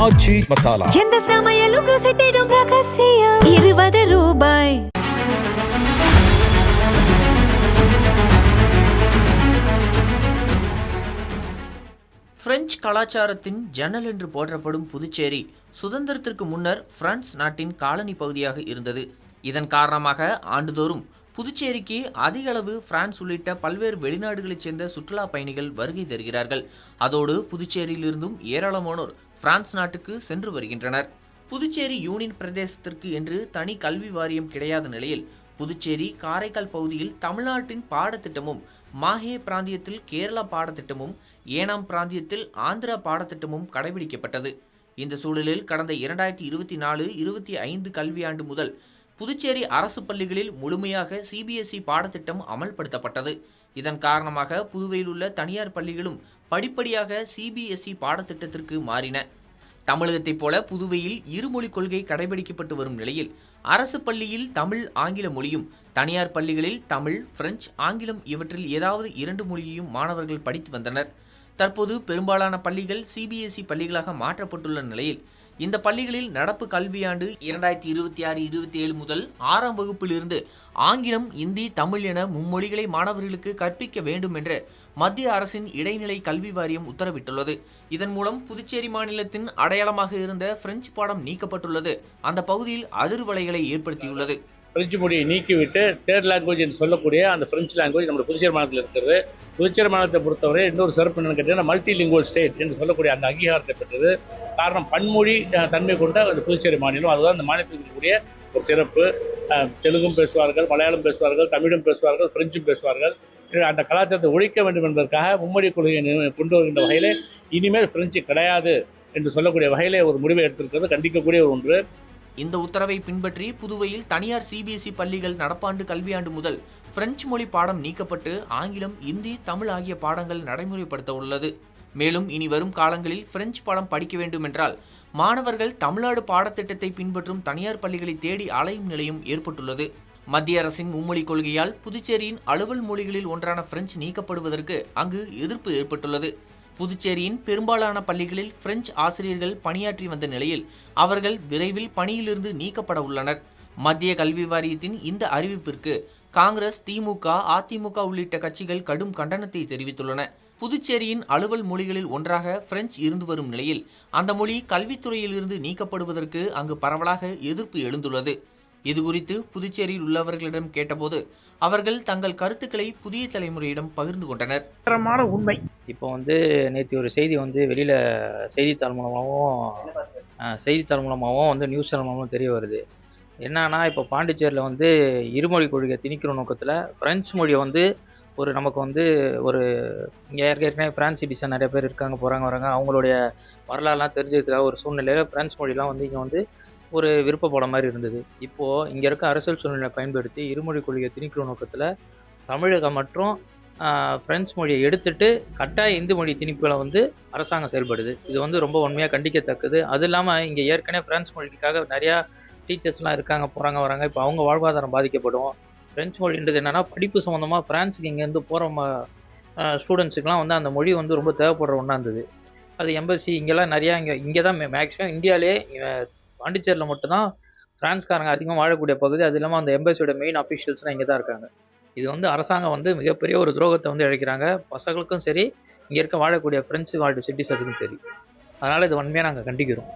ஆச்சி மசாலா. எந்த சமையலும் ருசி தேடும் ரகசியம் 20 ரூபாய். பிரெஞ்சு கலாச்சாரத்தின் ஜன்னல் என்று போற்றப்படும் புதுச்சேரி சுதந்திரத்திற்கு முன்னர் பிரான்ஸ் நாட்டின் காலனி பகுதியாக இருந்தது. இதன் காரணமாக ஆண்டுதோறும் புதுச்சேரிக்கு அதிக அளவு பிரான்ஸ் உள்ளிட்ட பல்வேறு வெளிநாடுகளைச் சேர்ந்த சுற்றுலா பயணிகள் வருகை தருகிறார்கள். அதோடு புதுச்சேரியிலிருந்தும் ஏராளமானோர் பிரான்ஸ் நாட்டுக்கு சென்று வருகின்றனர். புதுச்சேரி யூனியன் பிரதேசத்திற்கு என்று தனி கல்வி வாரியம் கிடையாத நிலையில் புதுச்சேரி காரைக்கால் பகுதியில் தமிழ்நாட்டின் பாடத்திட்டமும், மாஹே பிராந்தியத்தில் கேரளா பாடத்திட்டமும், ஏனாம் பிராந்தியத்தில் ஆந்திரா பாடத்திட்டமும் கடைபிடிக்கப்பட்டது. இந்த சூழலில் கடந்த 2024-25 கல்வியாண்டு முதல் புதுச்சேரி அரசு பள்ளிகளில் முழுமையாக சிபிஎஸ்இ பாடத்திட்டம் அமல்படுத்தப்பட்டது. இதன் காரணமாக புதுவையில் உள்ள தனியார் பள்ளிகளும் படிப்படியாக சிபிஎஸ்இ பாடத்திட்டத்திற்கு மாறின. தமிழகத்தைப் போல புதுவையில் இருமொழிக் கொள்கை கடைபிடிக்கப்பட்டு வரும் நிலையில் அரசு பள்ளியில் தமிழ், ஆங்கில மொழியும், தனியார் பள்ளிகளில் தமிழ், பிரெஞ்சு, ஆங்கிலம் இவற்றில் ஏதாவது 2 மொழியையும் மாணவர்கள் படித்து வந்தனர். தற்போது பெரும்பாலான பள்ளிகள் சிபிஎஸ்இ பள்ளிகளாக மாற்றப்பட்டுள்ள நிலையில் இந்த பள்ளிகளில் நடப்பு கல்வியாண்டு 2026-27 முதல் 6ஆம் வகுப்பிலிருந்து ஆங்கிலம், இந்தி, தமிழ் என மும்மொழிகளை மாணவர்களுக்கு கற்பிக்க வேண்டும் என்று மத்திய அரசின் இடைநிலை கல்வி வாரியம் உத்தரவிட்டுள்ளது. இதன் மூலம் புதுச்சேரி மாநிலத்தின் அடையாளமாக இருந்த பிரெஞ்சு பாடம் நீக்கப்பட்டுள்ளது அந்த பகுதியில் அதிர்வலைகளை ஏற்படுத்தியுள்ளது. பிரெஞ்சு மொழியை நீக்கிவிட்டு தேர்ட் லாங்குவேஜ் என்று சொல்லக்கூடிய அந்த பிரெஞ்சு லாங்குவேஜ் நம்ம புதுச்சேரி மாநிலத்தில் இருக்கிறது. புதுச்சேரி மாநிலத்தை பொறுத்தவரை இன்னொரு சிறப்பு என்னன்னு கேட்டீங்கன்னா மல்டி லிங்குவல் ஸ்டேட் என்று சொல்லக்கூடிய அந்த அங்கீகாரத்தை பெற்றது. காரணம் பன்மொழி தன்மை கொண்ட அந்த புதுச்சேரி மாநிலம். அதுதான் இந்த மாநிலத்தில் இருக்கக்கூடிய ஒரு சிறப்பு. தெலுங்கும் பேசுவார்கள், மலையாளம் பேசுவார்கள், தமிழும் பேசுவார்கள், பிரெஞ்சும் பேசுவார்கள். அந்த கலாச்சாரத்தை ஒழிக்க வேண்டும் என்பதற்காக மும்மொழி கொள்கையை கொண்டு வருகின்ற வகையிலே இனிமேல் பிரெஞ்சு கிடையாது என்று சொல்லக்கூடிய வகையிலே ஒரு முடிவை எடுத்திருக்கிறது. கண்டிக்கக்கூடிய ஒன்று. இந்த உத்தரவை பின்பற்றி புதுவையில் தனியார் சிபிஎஸ்இ பள்ளிகள் நடப்பாண்டு கல்வியாண்டு முதல் பிரெஞ்சு மொழி பாடம் நீக்கப்பட்டு ஆங்கிலம், இந்தி, தமிழ் ஆகிய பாடங்கள் நடைமுறைப்படுத்த உள்ளது. மேலும் இனி வரும் காலங்களில் பிரெஞ்சு பாடம் படிக்க வேண்டும் என்றால் மாணவர்கள் தமிழ்நாடு பாடத்திட்டத்தை பின்பற்றும் தனியார் பள்ளிகளை தேடி அலையும் நிலையும் ஏற்பட்டுள்ளது. மத்திய அரசின் மும்மொழி கொள்கையால் புதுச்சேரியின் அலுவல் மொழிகளில் ஒன்றான பிரெஞ்சு நீக்கப்படுவதற்கு அங்கு எதிர்ப்பு ஏற்பட்டுள்ளது. புதுச்சேரியின் பெரும்பாலான பள்ளிகளில் பிரெஞ்சு ஆசிரியர்கள் பணியாற்றி வந்த நிலையில் அவர்கள் விரைவில் பணியிலிருந்து நீக்கப்பட உள்ளனர். மத்திய கல்வி வாரியத்தின் இந்த அறிவிப்பிற்கு காங்கிரஸ், திமுக, அதிமுக உள்ளிட்ட கட்சிகள் கடும் கண்டனத்தை தெரிவித்துள்ளன. புதுச்சேரியின் அலுவல் மொழிகளில் ஒன்றாக பிரெஞ்சு இருந்து வரும் நிலையில் அந்த மொழி கல்வித்துறையிலிருந்து நீக்கப்படுவதற்கு அங்கு பரவலாக எதிர்ப்பு எழுந்துள்ளது. இதுகுறித்து புதுச்சேரியில் உள்ளவர்களிடம் கேட்டபோது அவர்கள் தங்கள் கருத்துக்களை புதிய தலைமுறையிடம் பகிர்ந்து கொண்டனர். உண்மை இப்போ நேற்று ஒரு செய்தி வெளியில் செய்தித்தாள் மூலமாகவும் நியூஸ் சேனல் மூலமாக தெரிய வருது. என்னன்னா, இப்போ பாண்டிச்சேரியில் இருமொழி கொள்கையை திணிக்கிற நோக்கத்தில் பிரெஞ்சு மொழியை ஒரு நமக்கு ஒரு இங்கே ஏற்கனவே பிரான்ஸ் சிட்டிசன் நிறைய பேர் இருக்காங்க, போகிறாங்க வராங்க, அவங்களுடைய வரலாறுலாம் தெரிஞ்சுக்கிறதுக்காக ஒரு சூழ்நிலையில் பிரெஞ்சு மொழிலாம் இங்கே ஒரு விருப்ப போட மாதிரி இருந்தது. இப்போது இங்கே இருக்க அரசியல் சூழ்நிலை பயன்படுத்தி இருமொழி கொள்கையை திணிக்கிற நோக்கத்தில் தமிழகம் மற்றும் பிரெஞ்சு மொழியை எடுத்துட்டு கட்டாய இந்து மொழி திணிப்புகளை அரசாங்கம் செயல்படுது. இது ரொம்ப உண்மையாக கண்டிக்கத்தக்கது. அது இல்லாமல் இங்கே ஏற்கனவே பிரெஞ்சு மொழிக்காக நிறையா டீச்சர்ஸ்லாம் இருக்காங்க, போகிறாங்க வராங்க. இப்போ அவங்க வாழ்வாதாரம் பாதிக்கப்படும். பிரெஞ்சு மொழின்றது என்னென்னா படிப்பு சம்மந்தமாக ஃப்ரான்ஸுக்கு இங்கேருந்து போகிற ஸ்டூடெண்ட்ஸுக்கெலாம் அந்த மொழி ரொம்ப தேவைப்படுற ஒன்றா இருந்தது. அது எம்பசி இங்கெல்லாம் நிறையா இங்கே தான் மேக்ஸிமம் இந்தியாவிலே பாண்டிச்சேரியில் மட்டும்தான் ஃப்ரான்ஸ்காரங்க அதிகமாக வாழக்கூடிய பகுதி. அது இல்லாமல் அந்த எம்பசியோட மெயின் அஃபிஷியல்ஸ்லாம் இங்கே தான் இருக்காங்க. இது அரசாங்கம் மிகப்பெரிய ஒரு துரோகத்தை இழைக்கிறாங்க. பசங்களுக்கும் சரி, இங்கே இருக்க வாழக்கூடிய ஃப்ரெஞ்சு வாழ் சிட்டிசனுக்கும் சரி. அதனால் இது வன்மையாக நாங்கள் கண்டிக்கிறோம்.